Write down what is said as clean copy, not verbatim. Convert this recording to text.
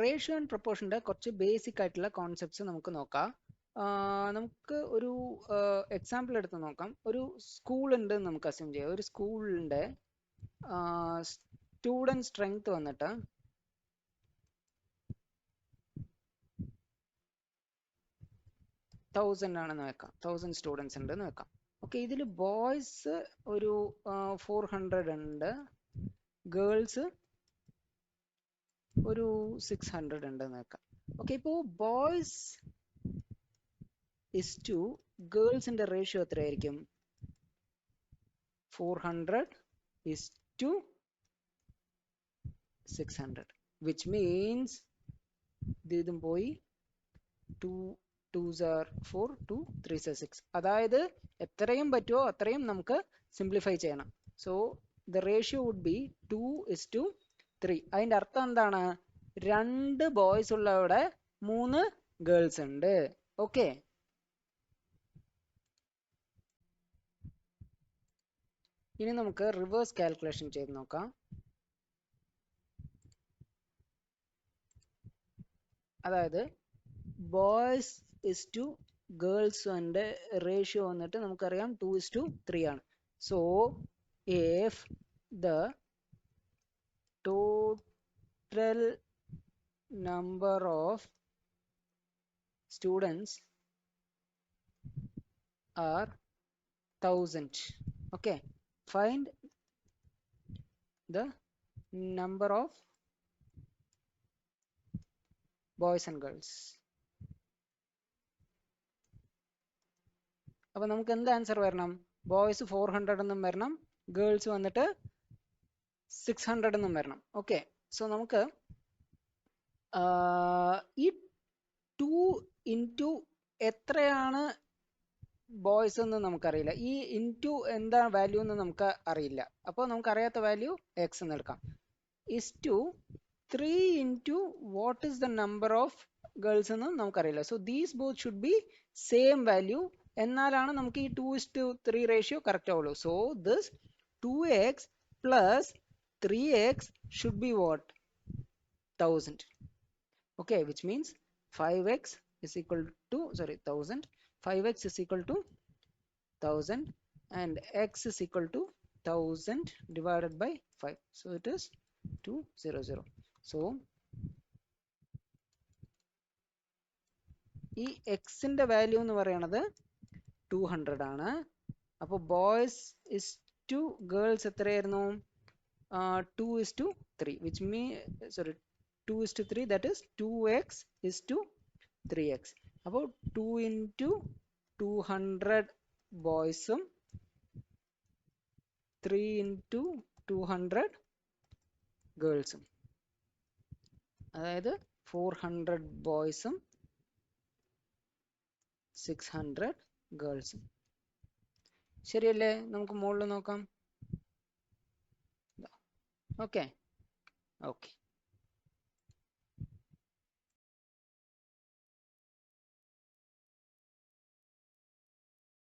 Ratio and പ്രൊപ്പോർഷൻ്റെ കുറച്ച് basic ആയിട്ടുള്ള concepts നമുക്ക് നോക്കാം. നമുക്ക് ഒരു എക്സാമ്പിൾ എടുത്ത് നോക്കാം. ഒരു സ്കൂൾ ഉണ്ട് എന്ന് നമുക്ക് അസ്യൂം ചെയ്യാം. ഒരു സ്കൂളിൻ്റെ സ്റ്റുഡൻറ് സ്ട്രെങ്ത് വന്നിട്ട് 1000 ആണെന്ന് വെക്കാം. 1000 സ്റ്റുഡൻസ് ഉണ്ടെന്ന് വെക്കാം. ഓക്കെ, ഇതിൽ ബോയ്സ് ഒരു 400 ഉണ്ട്, ഗേൾസ് ഒരു 600 ഉണ്ടെന്ന് വെക്കാം. ഓക്കെ, ഇപ്പോൾ ബോയ്സ് ഇസ് ടു ഗേൾസിന്റെ റേഷ്യോ എത്രയായിരിക്കും? 400 is to 600, which means ഇതും പോയി 2 2s are 4, 2 3s are 6. അതായത് എത്രയും പറ്റുമോ അത്രയും നമുക്ക് സിംപ്ലിഫൈ ചെയ്യണം. So the ratio would be 2:3. അതിൻ്റെ അർത്ഥം എന്താണ്? 2 ബോയ്സ് ഉള്ളവിടെ 3 ഗേൾസ് ഉണ്ട്. ഓക്കെ, ഇനി നമുക്ക് റിവേഴ്സ് കാൽക്കുലേഷൻ ചെയ്ത് നോക്കാം. അതായത് ബോയ്സ് ഇസ് ടു ഗേൾസിന്റെ റേഷ്യോ വന്നിട്ട് നമുക്കറിയാം 2:3 ആണ്. So if the total number of students are 1000, okay, find the number of boys and girls. അപ്പോൾ നമുക്ക് എന്ത് ആൻസർ വരണം? ബോയ്സ് 400 എന്നും വരണം, ഗേൾസ് വന്നിട്ട് 600 എന്നും വരണം. ഓക്കെ, സോ നമുക്ക് ഈ 2 ഇൻറ്റു എത്രയാണ് ബോയ്സ് എന്ന് നമുക്കറിയില്ല. ഈ ഇൻറ്റു എന്താ വാല്യൂ എന്ന് നമുക്ക് അറിയില്ല. അപ്പോൾ നമുക്കറിയാത്ത വാല്യൂ എക്സ് എന്ന് എടുക്കാം. Is to 3 into what is the number of girls എന്ന് നമുക്കറിയില്ല. So these both should be same value. എന്നാലാണ് നമുക്ക് ഈ 2:3 റേഷ്യോ കറക്റ്റ് ആവുള്ളൂ. So this 2x plus 3x should be what? 1000. Okay, which means 5x is equal to 1000. 5x is equal to 1000 and x is equal to 1000 divided by 5. So it is 200. So ഈ എക്സിന്റെ value എന്ന് പറയുന്നത് 200 ആണ്. അപ്പോൾ boys is two girls എത്രയായിരുന്നു? 2:3, which means 2:3, that is 2x is to 3x. അപ്പോൾ 2 into 200 ബോയ്സും 3 into 200 ഗേൾസും, അതായത് 400 ബോയ്സും 600 ഗേൾസും. ശരിയല്ലേ? നമുക്ക് മുകളിൽ നോക്കാം. ഓക്കെ.